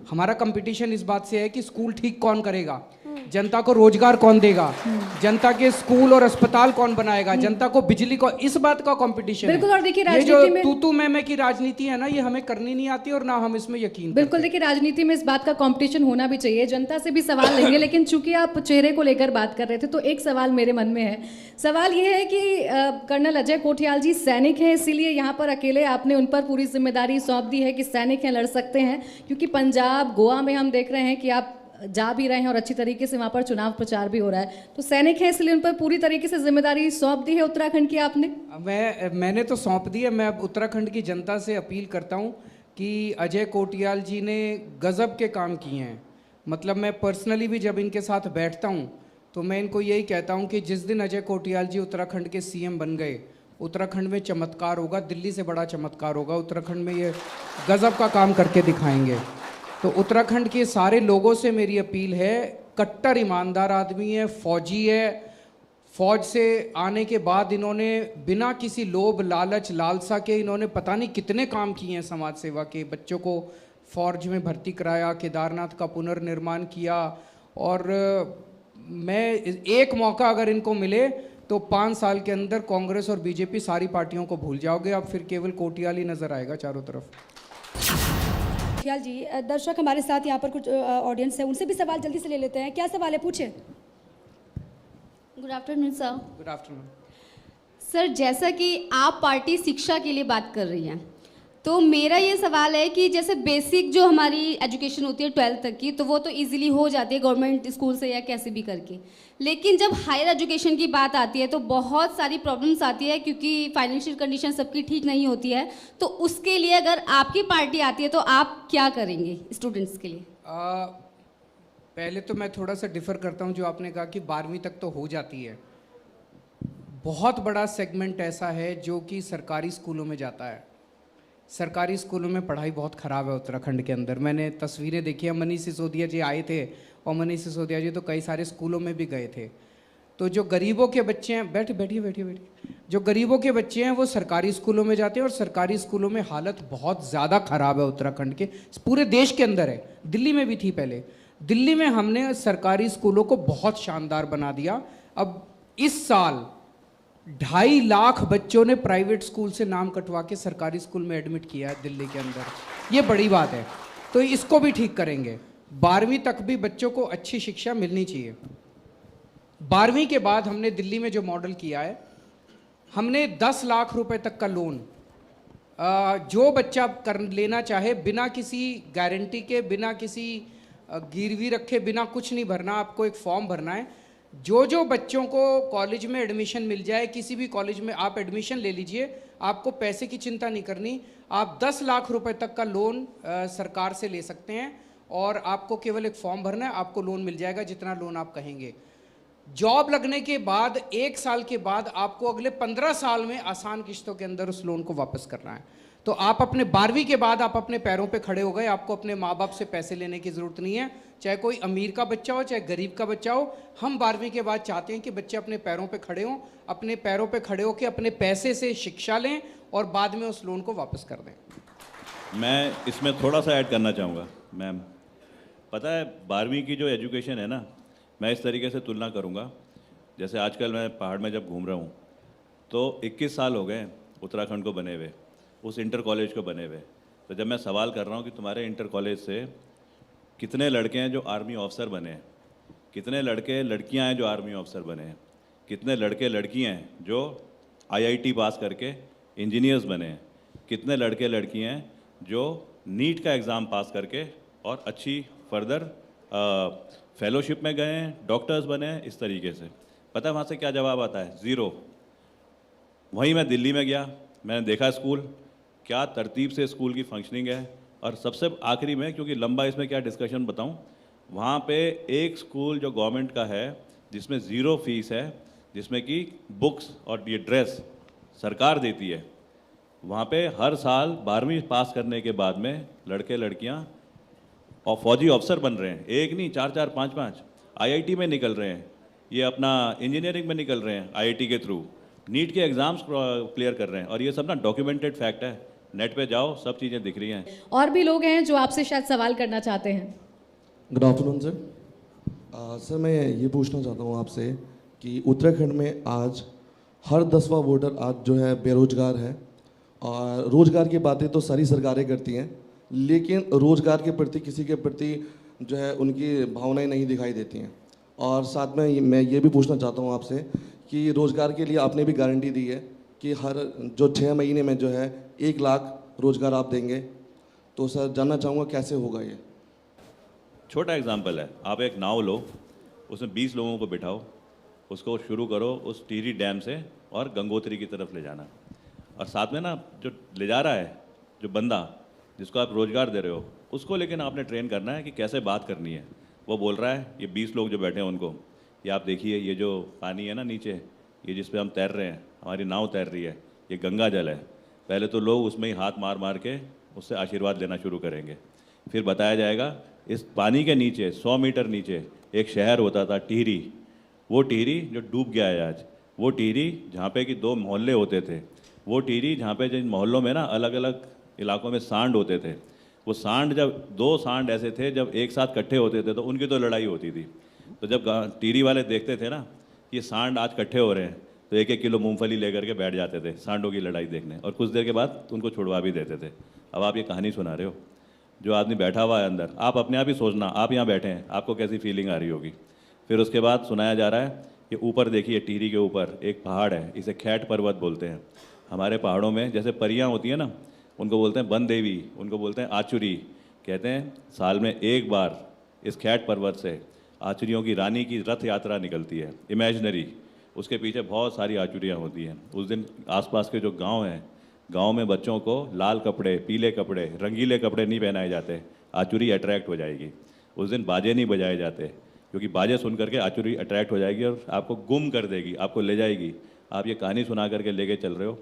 Speaker 2: हमारा कंपटीशन इस बात से है कि स्कूल ठीक कौन करेगा, जनता को रोजगार कौन देगा, जनता के स्कूल और अस्पताल कौन बनाएगा, जनता को बिजली को, इस बात का कंपटीशन है।
Speaker 1: बिल्कुल। और देखिए
Speaker 2: ये जो
Speaker 1: राजनीति में
Speaker 2: तू मैं की राजनीति है ना, ये हमें करनी नहीं आती और ना हम इसमें यकीन
Speaker 1: बिल्कुल। देखिए राजनीति में इस बात का कंपटीशन होना भी चाहिए, जनता से भी सवाल लेंगे, लेकिन चूंकि आप चेहरे को लेकर बात कर रहे थे तो एक सवाल मेरे मन में है। सवाल ये है कि कर्नल अजय कोठियाल जी सैनिक हैं, इसीलिए यहाँ पर अकेले आपने उन पर पूरी जिम्मेदारी सौंप दी है कि सैनिक हैं, लड़ सकते हैं, क्योंकि पंजाब गोवा में हम देख रहे हैं कि आप जा भी रहे हैं और अच्छी तरीके से वहाँ पर चुनाव प्रचार भी हो रहा है, तो सैनिक हैं इसलिए उन पर पूरी तरीके से जिम्मेदारी सौंप दी है उत्तराखंड की आपने?
Speaker 2: मैंने तो सौंप दी है। मैं अब उत्तराखंड की जनता से अपील करता हूँ कि अजय कोठियाल जी ने गजब के काम किए हैं। मतलब मैं पर्सनली भी जब इनके साथ बैठता हूँ तो मैं इनको यही कहता हूँ कि जिस दिन अजय कोठियाल जी उत्तराखंड के सीएम बन गए, उत्तराखंड में चमत्कार होगा, दिल्ली से बड़ा चमत्कार होगा। उत्तराखंड में ये गजब का काम करके दिखाएंगे। तो उत्तराखंड के सारे लोगों से मेरी अपील है, कट्टर ईमानदार आदमी है, फौजी है, फौज से आने के बाद इन्होंने बिना किसी लोभ लालच लालसा के इन्होंने पता नहीं कितने काम किए हैं समाज सेवा के। बच्चों को फौज में भर्ती कराया, केदारनाथ का पुनर्निर्माण किया, और मैं एक मौका अगर इनको मिले तो 5 साल के अंदर कांग्रेस और बीजेपी सारी पार्टियों को भूल जाओगे, अब फिर केवल कोठियाल ही नजर आएगा चारों तरफ।
Speaker 3: कोठियाल जी, दर्शक हमारे साथ यहाँ पर कुछ ऑडियंस है, उनसे भी सवाल जल्दी से ले लेते हैं। क्या सवाल है, पूछे।
Speaker 5: Good afternoon sir.
Speaker 2: Good afternoon
Speaker 5: sir, जैसा कि आप पार्टी शिक्षा के लिए बात कर रही हैं, तो मेरा ये सवाल है कि जैसे बेसिक जो हमारी एजुकेशन होती है 12th तक की, तो वो तो इजीली हो जाती है गवर्नमेंट स्कूल से या कैसे भी करके, लेकिन जब हायर एजुकेशन की बात आती है तो बहुत सारी प्रॉब्लम्स आती है, क्योंकि फाइनेंशियल कंडीशन सबकी ठीक नहीं होती है। तो उसके लिए अगर आपकी पार्टी आती है तो आप क्या करेंगे स्टूडेंट्स के लिए?
Speaker 2: पहले तो मैं थोड़ा सा डिफर करता हूँ, जो आपने कहा कि 12वीं तक तो हो जाती है। बहुत बड़ा सेगमेंट ऐसा है जो कि सरकारी स्कूलों में जाता है। सरकारी स्कूलों में पढ़ाई बहुत ख़राब है उत्तराखंड के अंदर। मैंने तस्वीरें देखी हैं, मनीष सिसोदिया जी आए थे और मनीष सिसोदिया जी तो कई सारे स्कूलों में भी गए थे। तो जो गरीबों के बच्चे हैं, बैठिए, जो गरीबों के बच्चे हैं वो सरकारी स्कूलों में जाते हैं, और सरकारी स्कूलों में हालत बहुत ज़्यादा ख़राब है उत्तराखंड के, पूरे देश के अंदर है। दिल्ली में भी थी पहले। दिल्ली में हमने सरकारी स्कूलों को बहुत शानदार बना दिया। अब इस साल 2.5 लाख बच्चों ने प्राइवेट स्कूल से नाम कटवा के सरकारी स्कूल में एडमिट किया है दिल्ली के अंदर। ये बड़ी बात है, तो इसको भी ठीक करेंगे। 12वीं तक भी बच्चों को अच्छी शिक्षा मिलनी चाहिए। 12वीं के बाद हमने दिल्ली में जो मॉडल किया है, हमने 10 लाख रुपए तक का लोन जो बच्चा कर लेना चाहे, बिना किसी गारंटी के, बिना किसी गिरवी रखे, बिना कुछ नहीं भरना, आपको एक फॉर्म भरना है। जो बच्चों को कॉलेज में एडमिशन मिल जाए, किसी भी कॉलेज में आप एडमिशन ले लीजिए, आपको पैसे की चिंता नहीं करनी। आप 10 लाख रुपए तक का लोन सरकार से ले सकते हैं, और आपको केवल एक फॉर्म भरना है, आपको लोन मिल जाएगा जितना लोन आप कहेंगे। जॉब लगने के बाद 1 साल के बाद आपको अगले 15 साल में आसान किस्तों के अंदर उस लोन को वापस करना है। तो आप अपने 12वीं के बाद आप अपने पैरों पे खड़े हो गए, आपको अपने माँ बाप से पैसे लेने की ज़रूरत नहीं है, चाहे कोई अमीर का बच्चा हो चाहे गरीब का बच्चा हो। हम 12वीं के बाद चाहते हैं कि बच्चे अपने पैरों पे खड़े हों, अपने पैरों पे खड़े होकर अपने पैसे से शिक्षा लें और बाद में उस लोन को वापस कर दें।
Speaker 4: मैं इसमें थोड़ा सा ऐड करना चाहूँगा मैम। पता है 12वीं की जो एजुकेशन है ना, मैं इस तरीके से तुलना करूँगा, जैसे आजकल मैं पहाड़ में जब घूम रहा हूँ तो 21 साल हो गए उत्तराखंड को बने हुए, उस इंटर कॉलेज को बने हुए। तो जब मैं सवाल कर रहा हूँ कि तुम्हारे इंटर कॉलेज से कितने लड़के हैं जो आर्मी ऑफिसर बने हैं, कितने लड़के लड़कियां हैं जो आर्मी ऑफिसर बने हैं, कितने लड़के लड़कियां हैं जो आईआईटी पास करके इंजीनियर्स बने हैं, कितने लड़के लड़कियां हैं जो नीट का एग्ज़ाम पास करके और अच्छी फर्दर फेलोशिप में गए हैं, डॉक्टर्स बने हैं, इस तरीके से। पता है वहाँ से क्या जवाब आता है? 0। वहीं मैं दिल्ली में गया, मैंने देखा स्कूल, क्या तरतीब से स्कूल की फंक्शनिंग है। और सबसे आखिरी में, क्योंकि लंबा इसमें क्या डिस्कशन बताऊं, वहाँ पे एक स्कूल जो गवर्नमेंट का है जिसमें 0 फीस है, जिसमें कि बुक्स और ये ड्रेस सरकार देती है, वहाँ पे हर साल 12वीं पास करने के बाद में लड़के लड़कियाँ और फौजी अफसर बन रहे हैं। एक नहीं, 4-4, 5-5 आईआईटी में निकल रहे हैं, ये अपना इंजीनियरिंग में निकल रहे हैं आईआईटी के थ्रू, नीट के एग्ज़ाम्स क्लियर कर रहे हैं। और ये सब ना डॉक्यूमेंटेड फैक्ट है, नेट पे जाओ सब चीज़ें दिख रही हैं।
Speaker 1: और भी लोग हैं जो आपसे शायद सवाल करना चाहते हैं।
Speaker 6: Good afternoon sir. सर मैं ये पूछना चाहता हूँ आपसे कि उत्तराखंड में आज हर 10वां वोटर आज जो है बेरोजगार है, और रोजगार की बातें तो सारी सरकारें करती हैं, लेकिन रोजगार के प्रति किसी के प्रति जो है उनकी भावनाएं नहीं दिखाई देती हैं। और साथ में मैं ये भी पूछना चाहता हूँ आपसे कि रोजगार के लिए आपने भी गारंटी दी है कि हर जो 6 महीने में जो है 1 लाख रोजगार आप देंगे, तो सर जानना चाहूँगा कैसे होगा ये।
Speaker 4: छोटा एग्जाम्पल है, आप एक नाव लो, उसमें 20 लोगों को बिठाओ, उसको शुरू करो उस टिहरी डैम से और गंगोत्री की तरफ ले जाना, और साथ में ना जो ले जा रहा है जो बंदा जिसको आप रोज़गार दे रहे हो उसको लेकिन आपने ट्रेन करना है कि कैसे बात करनी है। वो बोल रहा है ये 20 लोग जो बैठे हैं उनको, ये आप देखिए ये जो पानी है ना नीचे, ये जिस पे हम तैर रहे हैं, हमारी नाव तैर रही है, ये गंगा जल है। पहले तो लोग उसमें ही हाथ मार मार के उससे आशीर्वाद लेना शुरू करेंगे, फिर बताया जाएगा इस पानी के नीचे 100 मीटर नीचे एक शहर होता था टिहरी, वो टिहरी जो डूब गया है आज, वो टिहरी जहाँ पे कि 2 मोहल्ले होते थे, वो टिहरी जहाँ पे जिन मोहल्लों में ना अलग अलग इलाकों में सांड होते थे, वो सांड जब 2 सांड ऐसे थे जब एक साथ इकट्ठे होते थे तो उनकी तो लड़ाई होती थी। तो जब टिहरी वाले देखते थे ना ये सांड आज इकट्ठे हो रहे हैं तो 1-1 किलो मूंगफली लेकर के बैठ जाते थे सांडों की लड़ाई देखने, और कुछ देर के बाद उनको छुड़वा भी देते थे। अब आप ये कहानी सुना रहे हो, जो आदमी बैठा हुआ है अंदर, आप अपने आप ही सोचना, आप यहाँ बैठे हैं आपको कैसी फीलिंग आ रही होगी। फिर उसके बाद सुनाया जा रहा है ये ऊपर देखिए टिहरी के ऊपर एक पहाड़ है, इसे खैट पर्वत बोलते हैं। हमारे पहाड़ों में जैसे परियां होती हैं ना, उनको बोलते हैं वन देवी, उनको बोलते हैं आचुरी। कहते हैं साल में एक बार इस खैट पर्वत से आचुरियों की रानी की रथ यात्रा निकलती है, इमेजिनरी, उसके पीछे बहुत सारी आचुरियाँ होती हैं। उस दिन आसपास के जो गांव हैं, गांव में बच्चों को लाल कपड़े, पीले कपड़े, रंगीले कपड़े नहीं पहनाए जाते, आचुरी अट्रैक्ट हो जाएगी। उस दिन बाजे नहीं बजाए जाते, क्योंकि बाजे सुन करके आचुरी अट्रैक्ट हो जाएगी और आपको गुम कर देगी, आपको ले जाएगी। आप ये कहानी सुना करके लेके चल रहे हो,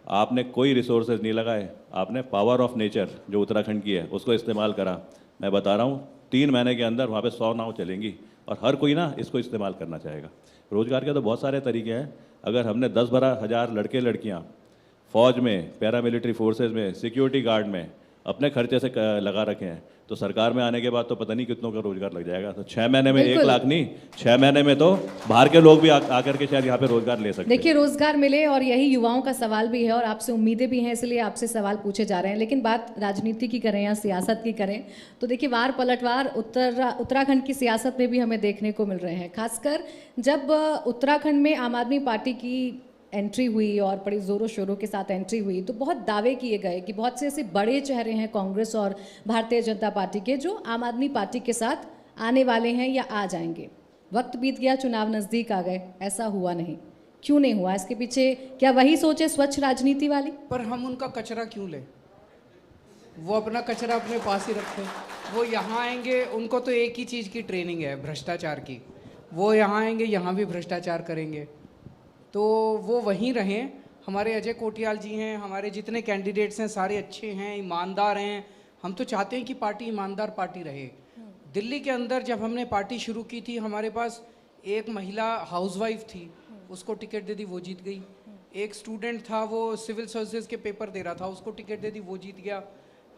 Speaker 4: आपने कोई रिसोर्सेज नहीं लगाए, आपने पावर ऑफ नेचर जो उत्तराखंड की है उसको इस्तेमाल करा। मैं बता रहा हूँ 3 महीने के अंदर वहाँ पे 100 नाव चलेंगी और हर कोई ना इसको इस्तेमाल करना चाहेगा। रोज़गार के तो बहुत सारे तरीके हैं। अगर हमने 10-12 हज़ार लड़के लड़कियाँ फ़ौज में, पैरामिलिट्री फोर्सेज में, सिक्योरिटी गार्ड में अपने खर्चे से लगा रखे हैं, तो सरकार में आने के बाद तो पता नहीं कितनों का रोजगार लग जाएगा। तो 6 महीने में 1 लाख नहीं, 6 महीने में तो बाहर के लोग भी आकर के शायद यहाँ पे रोजगार ले सकते हैं।
Speaker 1: देखिए रोजगार मिले, और यही युवाओं का सवाल भी है और आपसे उम्मीदें भी हैं, इसलिए आपसे सवाल पूछे जा रहे हैं। लेकिन बात राजनीति की करें या सियासत की करें तो देखिए वार पलटवार उत्तराखंड की सियासत में भी हमें देखने को मिल रहे हैं। खासकर जब उत्तराखंड में आम आदमी पार्टी की एंट्री हुई और बड़ी ज़ोरों शोरों के साथ एंट्री हुई, तो बहुत दावे किए गए कि बहुत से ऐसे बड़े चेहरे हैं कांग्रेस और भारतीय जनता पार्टी के जो आम आदमी पार्टी के साथ आने वाले हैं या आ जाएंगे। वक्त बीत गया, चुनाव नज़दीक आ गए, ऐसा हुआ नहीं। क्यों नहीं हुआ? इसके पीछे क्या वही सोचे स्वच्छ राजनीति वाली?
Speaker 2: पर हम उनका कचरा क्यों लें? वो अपना कचरा अपने पास ही रखें। वो यहाँ आएंगे, उनको तो एक ही चीज़ की ट्रेनिंग है, भ्रष्टाचार की। वो यहाँ आएंगे, यहाँ भी भ्रष्टाचार करेंगे, तो वो वहीं रहें। हमारे अजय कोटियाल जी हैं, हमारे जितने कैंडिडेट्स हैं सारे अच्छे हैं, ईमानदार हैं। हम तो चाहते हैं कि पार्टी ईमानदार पार्टी रहे। दिल्ली के अंदर जब हमने पार्टी शुरू की थी, हमारे पास एक महिला हाउसवाइफ थी, उसको टिकट दे दी, वो जीत गई। एक स्टूडेंट था, वो सिविल सर्विसेज के पेपर दे रहा था, उसको टिकट दे दी, वो जीत गया।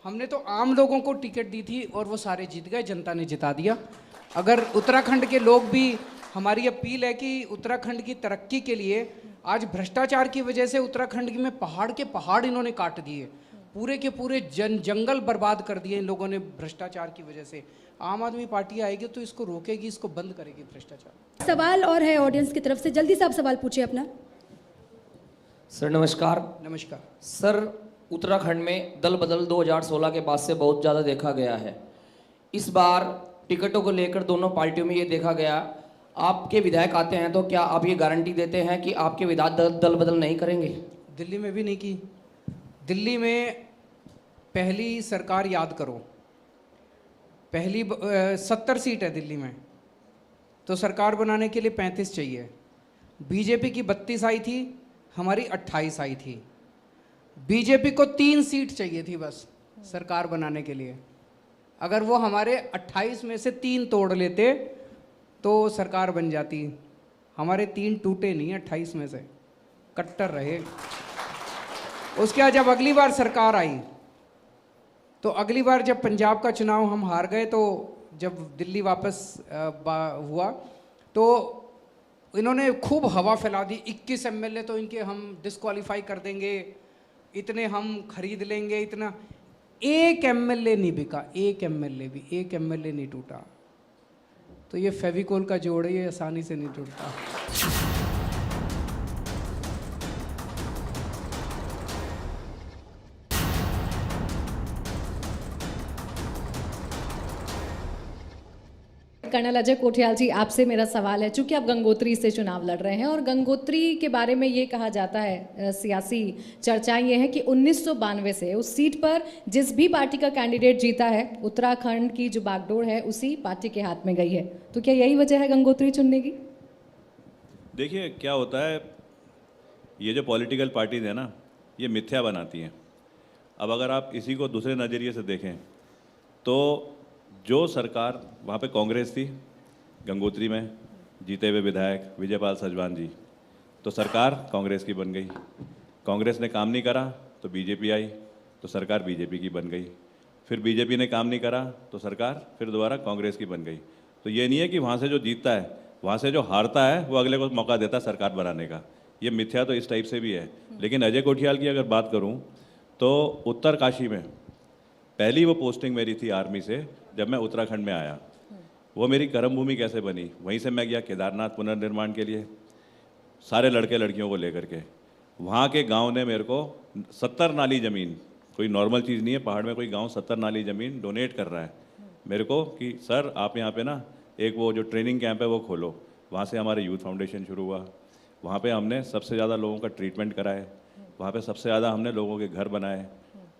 Speaker 2: हमने तो आम लोगों को टिकट दी थी और वो सारे जीत गए, जनता ने जिता दिया। अगर उत्तराखंड के लोग भी, हमारी अपील है कि उत्तराखंड की तरक्की के लिए, आज भ्रष्टाचार की वजह से उत्तराखंड में पहाड़ के पहाड़ इन्होंने काट दिए, पूरे के पूरे जंगल बर्बाद कर दिए इन लोगों ने भ्रष्टाचार की वजह से। आम आदमी पार्टी आएगी तो इसको रोकेगी, इसको बंद करेगी भ्रष्टाचार।
Speaker 3: सवाल और है ऑडियंस की तरफ से, जल्दी से आप सवाल पूछिए अपना।
Speaker 7: सर नमस्कार।
Speaker 2: नमस्कार
Speaker 7: सर, उत्तराखंड में दल बदल 2016 के बाद से बहुत ज़्यादा देखा गया है। इस बार टिकटों को लेकर दोनों पार्टियों में ये देखा गया, आपके विधायक आते हैं तो क्या आप ये गारंटी देते हैं कि आपके विधायक दल बदल नहीं करेंगे?
Speaker 2: दिल्ली में भी नहीं की। दिल्ली में पहली सरकार याद करो, पहली 70 सीट है दिल्ली में, तो सरकार बनाने के लिए 35 चाहिए। बीजेपी की 32 आई थी, हमारी 28 आई थी। बीजेपी को 3 सीट चाहिए थी बस सरकार बनाने के लिए। अगर वो हमारे 28 में से 3 तोड़ लेते तो सरकार बन जाती। हमारे 3 टूटे नहीं, 28 में से कट्टर रहे। उसके बाद जब अगली बार सरकार आई, तो अगली बार जब पंजाब का चुनाव हम हार गए, तो जब दिल्ली वापस हुआ तो इन्होंने खूब हवा फैला दी, 21 एमएलए तो इनके हम डिस्क्वालीफाई कर देंगे, इतने हम खरीद लेंगे, इतना। एक एमएलए नहीं बिका, एक एमएलए नहीं टूटा। तो ये फेविकोल का जोड़ है, ये आसानी से नहीं टूटता।
Speaker 1: कर्नल अजय कोठियाल जी, आपसे मेरा सवाल है, चूंकि आप गंगोत्री से चुनाव लड़ रहे हैं और गंगोत्री के बारे में ये कहा जाता है, सियासी चर्चाएं ये हैं कि 1992 से उस सीट पर जिस भी पार्टी का कैंडिडेट जीता है, उत्तराखंड की जो बागडोर है उसी पार्टी के हाथ में गई है। तो क्या यही वजह है गंगोत्री चुनने की?
Speaker 4: देखिए क्या होता है, ये जो पॉलिटिकल पार्टीज़ हैं ना, ये मिथ्या बनाती हैं। अब अगर आप इसी को दूसरे नज़रिए से देखें तो जो सरकार वहाँ पे कांग्रेस थी, गंगोत्री में जीते हुए विधायक विजयपाल सचवान जी, तो सरकार कांग्रेस की बन गई। कांग्रेस ने काम नहीं करा तो बीजेपी आई, तो सरकार बीजेपी की बन गई। फिर बीजेपी ने काम नहीं करा तो सरकार फिर दोबारा कांग्रेस की बन गई। तो ये नहीं है कि वहाँ से जो जीतता है, वहाँ से जो हारता है वो अगले को मौका देता है सरकार बनाने का। ये मिथ्या तो इस टाइप से भी है। लेकिन अजय कोठियाल की अगर बात करूँ तो उत्तरकाशी में पहली वो पोस्टिंग मेरी थी आर्मी से, जब मैं उत्तराखंड में आया। वो मेरी कर्म भूमि कैसे बनी, वहीं से मैं गया केदारनाथ पुनर्निर्माण के लिए, सारे लड़के लड़कियों को लेकर के। वहाँ के गांव ने मेरे को 70 नाली ज़मीन, कोई नॉर्मल चीज़ नहीं है, पहाड़ में कोई गांव 70 नाली ज़मीन डोनेट कर रहा है मेरे को कि सर आप यहाँ पे ना एक वो जो ट्रेनिंग कैंप है वो खोलो। वहाँ से हमारे यूथ फाउंडेशन शुरू हुआ। वहाँ पे हमने सबसे ज़्यादा लोगों का ट्रीटमेंट कराए, वहाँ पे सबसे ज़्यादा हमने लोगों के घर बनाए,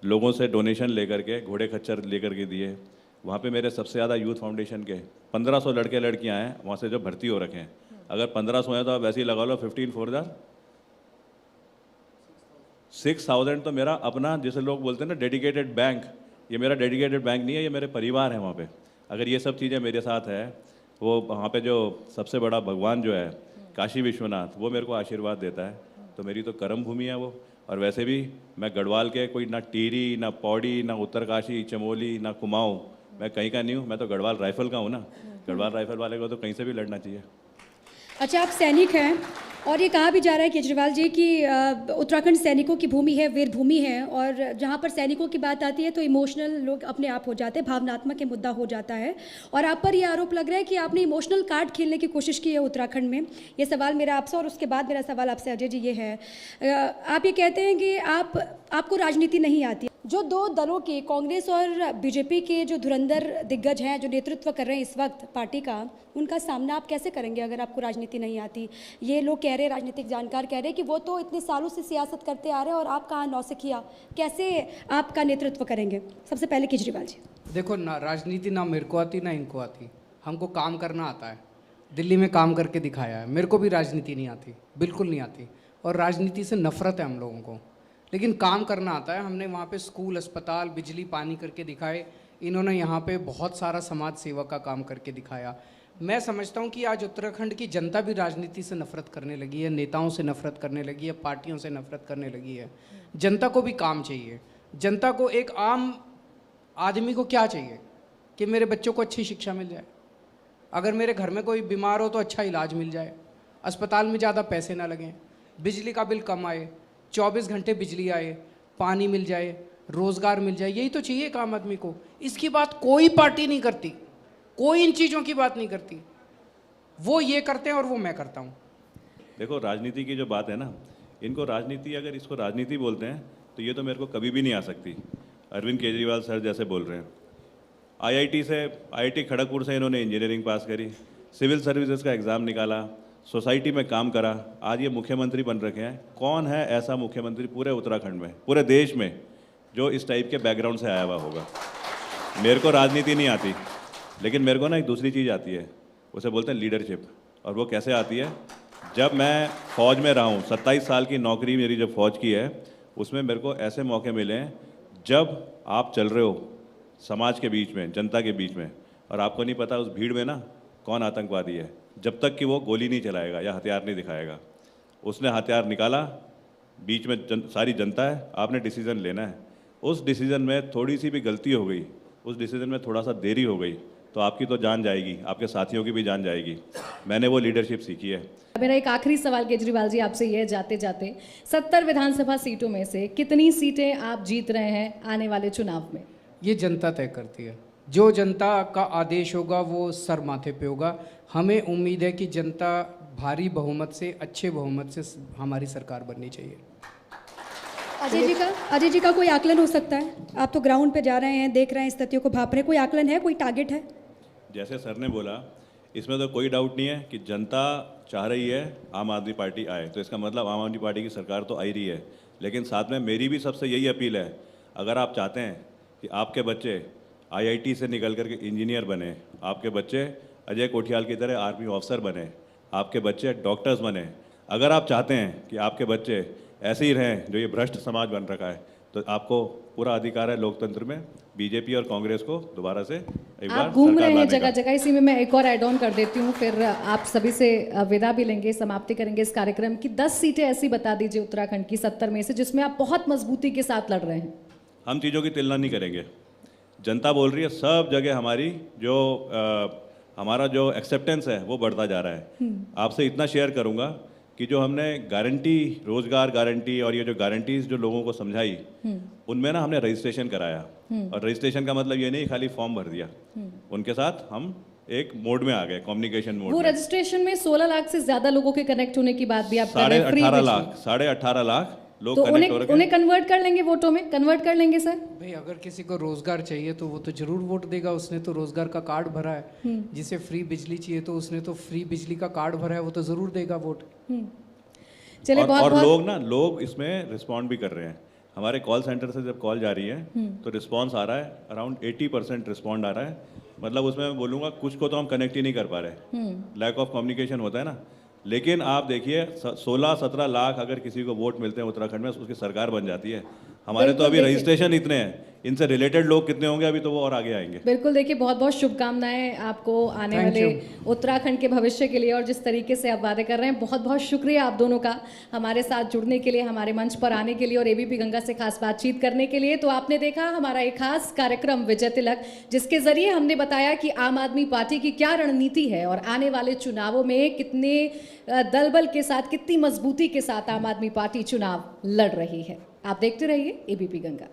Speaker 4: लोगों से डोनेशन लेकर के, घोड़े खच्चर लेकर के दिए। वहाँ पे मेरे सबसे ज़्यादा यूथ फाउंडेशन के 1500 लड़के लड़कियाँ हैं वहाँ से जो भर्ती हो रखे हैं। अगर 1500 हैं तो आप वैसे ही लगा लो 15 4 6000 तो मेरा अपना, जिसे लोग बोलते हैं ना डेडिकेटेड बैंक, ये मेरा डेडिकेटेड बैंक नहीं है, ये मेरे परिवार है वहाँ पे। अगर ये सब चीज़ें मेरे साथ है, वो वहाँ पे जो सबसे बड़ा भगवान जो है काशी विश्वनाथ, वो मेरे को आशीर्वाद देता है, तो मेरी तो कर्म भूमि है वो। और वैसे भी मैं गढ़वाल के कोई ना टिहरी, ना पौड़ी, ना उत्तरकाशी, चमोली, ना कुमाऊँ, मैं कहीं का नहीं हूँ। मैं तो गढ़वाल राइफल का हूँ ना। गढ़वाल राइफल वाले को तो कहीं से भी लड़ना चाहिए।
Speaker 3: अच्छा, आप सैनिक हैं और ये कहा भी जा रहा है केजरीवाल जी कि उत्तराखंड सैनिकों की भूमि है, वीर भूमि है, और जहाँ पर सैनिकों की बात आती है तो इमोशनल लोग अपने आप हो जाते हैं, भावनात्मक ये मुद्दा हो जाता है। और आप पर ये आरोप लग रहा है कि आपने इमोशनल कार्ड खेलने की कोशिश की है उत्तराखंड में। ये सवाल मेरा आपसे, और उसके बाद मेरा सवाल आपसे अजय जी ये है, आप ये कहते हैं कि आपको राजनीति नहीं आती। जो दो दलों के, कांग्रेस और बीजेपी के जो धुरंधर दिग्गज हैं, जो नेतृत्व कर रहे हैं इस वक्त पार्टी का, उनका सामना आप कैसे करेंगे अगर आपको राजनीति नहीं आती? ये लोग कह रहे हैं, राजनीतिक जानकार कह रहे हैं कि वो तो इतने सालों से सियासत करते आ रहे हैं और आप कहाँ नौसिखिया, कैसे आपका नेतृत्व करेंगे? सबसे पहले केजरीवाल जी।
Speaker 2: देखो ना, राजनीति ना मेरे को आती ना इनको आती, हमको काम करना आता है। दिल्ली में काम करके दिखाया है। मेरे को भी राजनीति नहीं आती, बिल्कुल नहीं आती, और राजनीति से नफरत है हम लोगों को, लेकिन काम करना आता है। हमने वहाँ पे स्कूल, अस्पताल, बिजली, पानी करके दिखाए। इन्होंने यहाँ पे बहुत सारा समाज सेवा का काम करके दिखाया। मैं समझता हूँ कि आज उत्तराखंड की जनता भी राजनीति से नफरत करने लगी है, नेताओं से नफरत करने लगी है, पार्टियों से नफरत करने लगी है। जनता को भी काम चाहिए। जनता को, एक आम आदमी को क्या चाहिए कि मेरे बच्चों को अच्छी शिक्षा मिल जाए, अगर मेरे घर में कोई बीमार हो तो अच्छा इलाज मिल जाए, अस्पताल में ज़्यादा पैसे ना लगें, बिजली का बिल कम आए, 24 घंटे बिजली आए, पानी मिल जाए, रोज़गार मिल जाए। यही तो चाहिए एक आम आदमी को। इसकी बात कोई पार्टी नहीं करती, कोई इन चीज़ों की बात नहीं करती। वो ये करते हैं और वो मैं करता हूँ।
Speaker 4: देखो राजनीति की जो बात है ना, इनको राजनीति, अगर इसको राजनीति बोलते हैं तो ये तो मेरे को कभी भी नहीं आ सकती। अरविंद केजरीवाल सर जैसे बोल रहे हैं, IIT खड़गपुर से इन्होंने इंजीनियरिंग पास करी, सिविल सर्विसेज का एग्ज़ाम निकाला, सोसाइटी में काम करा, आज ये मुख्यमंत्री बन रखे हैं। कौन है ऐसा मुख्यमंत्री पूरे उत्तराखंड में, पूरे देश में, जो इस टाइप के बैकग्राउंड से आया हुआ होगा? मेरे को राजनीति नहीं आती, लेकिन मेरे को ना एक दूसरी चीज़ आती है, उसे बोलते हैं लीडरशिप। और वो कैसे आती है? जब मैं फ़ौज में रहा हूँ, 27 साल की नौकरी मेरी जब फ़ौज की है, उसमें मेरे को ऐसे मौके मिले हैं जब आप चल रहे हो समाज के बीच में, जनता के बीच में, और आपको नहीं पता उस भीड़ में ना कौन आतंकवादी है, जब तक कि वो गोली नहीं चलाएगा या हथियार नहीं दिखाएगा। उसने हथियार निकाला, बीच में सारी जनता है, आपने डिसीज़न लेना है। उस डिसीज़न में थोड़ी सी भी गलती हो गई, उस डिसीज़न में थोड़ा सा देरी हो गई, तो आपकी तो जान जाएगी, आपके साथियों की भी जान जाएगी। मैंने वो लीडरशिप सीखी है।
Speaker 1: मेरा एक आखिरी सवाल केजरीवाल जी आपसे ये है, जाते जाते 70 विधानसभा सीटों में से कितनी सीटें आप जीत रहे हैं आने वाले चुनाव में?
Speaker 2: ये जनता तय करती है। जो जनता का आदेश होगा वो सर माथे पे होगा। हमें उम्मीद है कि जनता भारी बहुमत से, अच्छे बहुमत से हमारी सरकार बननी चाहिए।
Speaker 3: अजय जी का कोई आकलन हो सकता है? आप तो ग्राउंड पे जा रहे हैं, देख रहे हैं, स्थितियों को भाप रहे हैं, कोई आकलन है, कोई टारगेट है?
Speaker 4: जैसे सर ने बोला, इसमें तो कोई डाउट नहीं है कि जनता चाह रही है आम आदमी पार्टी आए, तो इसका मतलब आम आदमी पार्टी की सरकार तो आ ही रही है। लेकिन साथ में मेरी भी सबसे यही अपील है, अगर आप चाहते हैं कि आपके बच्चे IIT से निकल करके इंजीनियर बने, आपके बच्चे अजय कोठियाल की तरह आर्मी ऑफिसर बने, आपके बच्चे डॉक्टर्स बने, अगर आप चाहते हैं कि आपके बच्चे ऐसे ही रहें जो ये भ्रष्ट समाज बन रखा है, तो आपको पूरा अधिकार है लोकतंत्र में बीजेपी और कांग्रेस को दोबारा से एक बार
Speaker 1: आप घूम
Speaker 4: सरकार
Speaker 1: रहे हैं
Speaker 4: लाने का।
Speaker 1: जगह जगह, इसी में मैं एक और ऐड ऑन कर देती हूँ, फिर आप सभी से विदा भी लेंगे, समाप्ति करेंगे इस कार्यक्रम की। 10 सीटें ऐसी बता दीजिए उत्तराखंड की 70 में से जिसमें आप बहुत मजबूती के साथ लड़ रहे हैं।
Speaker 4: हम चीज़ों की तुलना नहीं करेंगे। जनता बोल रही है, सब जगह हमारी जो हमारा जो एक्सेप्टेंस है वो बढ़ता जा रहा है। आपसे इतना शेयर करूंगा कि जो हमने गारंटी, रोजगार गारंटी और ये जो गारंटीज जो लोगों को समझाई, उनमें ना हमने रजिस्ट्रेशन कराया। और रजिस्ट्रेशन का मतलब ये नहीं खाली फॉर्म भर दिया, उनके साथ हम एक मोड में आ गए, कम्युनिकेशन मोड
Speaker 1: वो
Speaker 4: में।
Speaker 1: रजिस्ट्रेशन में 16 लाख से ज्यादा लोगों के कनेक्ट होने की बात भी आप कर रहे हैं, free
Speaker 4: 18.5
Speaker 1: बिजली।
Speaker 4: लाख 18.5 लाख लोग
Speaker 1: तो
Speaker 4: कनेक्ट हो रहे
Speaker 1: उन्हें कन्वर्ट कर लेंगे, वोटों में कन्वर्ट कर लेंगे सर?
Speaker 2: भाई अगर किसी को रोजगार चाहिए तो वो तो जरूर वोट देगा। उसने तो रोजगार का कार्ड भरा है। जिसे फ्री बिजली चाहिए तो उसने तो फ्री बिजली का कार्ड भरा है, वो तो जरूर देगा वोट।
Speaker 1: चलिए,
Speaker 4: और,
Speaker 1: बहुत
Speaker 4: और
Speaker 1: बहुत
Speaker 4: लोग इसमें रिस्पॉन्ड भी कर रहे हैं। हमारे कॉल सेंटर से जब कॉल जा रही है तो रिस्पॉन्स आ रहा है, अराउंड 80% रिस्पॉन्ड आ रहा है। मतलब उसमें मैं बोलूँगा कुछ को तो हम कनेक्ट ही नहीं कर पा रहे, लैक ऑफ कम्युनिकेशन होता है ना। लेकिन आप देखिए 16-17 लाख अगर किसी को वोट मिलते हैं उत्तराखंड में, उसकी सरकार बन जाती है। हमारे तो
Speaker 1: बिल्कुल,
Speaker 4: अभी
Speaker 1: देखिए।
Speaker 4: रजिस्ट्रेशन इतने हैं, इनसे रिलेटेड लोग कितने होंगे अभी, तो वो और आगे आएंगे।
Speaker 1: बिल्कुल, देखिए बहुत बहुत शुभकामनाएं आपको आने
Speaker 2: Thank
Speaker 1: वाले उत्तराखंड के भविष्य के लिए, और जिस तरीके से आप वादे कर रहे हैं, बहुत बहुत शुक्रिया आप दोनों का हमारे साथ जुड़ने के लिए, हमारे मंच पर आने के लिए और ABP गंगा से खास बातचीत करने के लिए। तो आपने देखा हमारा एक खास कार्यक्रम विजय तिलक, जिसके जरिए हमने बताया कि आम आदमी पार्टी की क्या रणनीति है और आने वाले चुनावों में कितने दल बल के साथ, कितनी मजबूती के साथ आम आदमी पार्टी चुनाव लड़ रही है। आप देखते रहिए ABP गंगा।